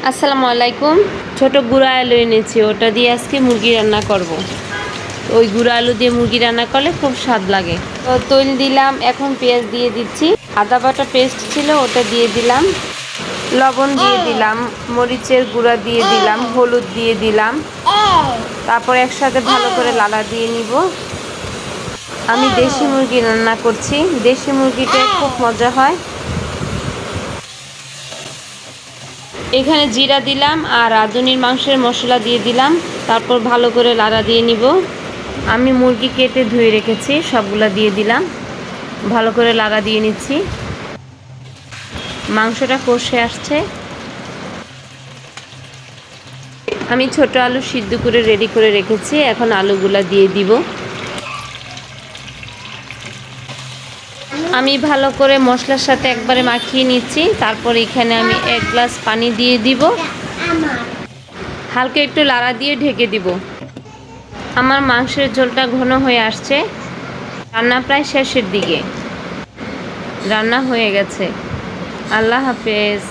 আসসালামু আলাইকুম। ছোট গুঁড়া আলু এনেছি, ওটা দিয়ে আজকে মুরগি রান্না করব। ওই গুঁড়া আলু দিয়ে মুরগি রান্না করলে খুব স্বাদ লাগে। তো তৈল দিলাম, এখন পেঁয়াজ দিয়ে দিচ্ছি। আদা বাটা পেস্ট ছিল, ওটা দিয়ে দিলাম। লবণ দিয়ে দিলাম, মরিচের গুঁড়া দিয়ে দিলাম, হলুদ দিয়ে দিলাম। তারপর একসাথে ভালো করে লাড়া দিয়ে নিব। আমি দেশি মুরগি রান্না করছি, দেশি মুরগিটা খুব মজা হয়। এখানে জিরা দিলাম আর রাঁধুনির মাংসের মশলা দিয়ে দিলাম। তারপর ভালো করে লাড়া দিয়ে নিব। আমি মুরগি কেটে ধুয়ে রেখেছি, সবগুলা দিয়ে দিলাম। ভালো করে লাড়া দিয়ে নিচ্ছি। মাংসটা কষে আসছে। আমি ছোট আলু সিদ্ধ করে রেডি করে রেখেছি, এখন আলুগুলা দিয়ে দিব। আমি ভালো করে মশলার সাথে একবারে মাখিয়ে নিচ্ছি। তারপর এখানে আমি 1 গ্লাস পানি দিয়ে দিব। হালকা একটু লাড়া দিয়ে ঢেকে দিব। আমার মাংসের ঝোলটা ঘন হয়ে আসছে। রান্না প্রায় শেষের দিকে। রান্না হয়ে গেছে। আল্লাহ হাফেজ।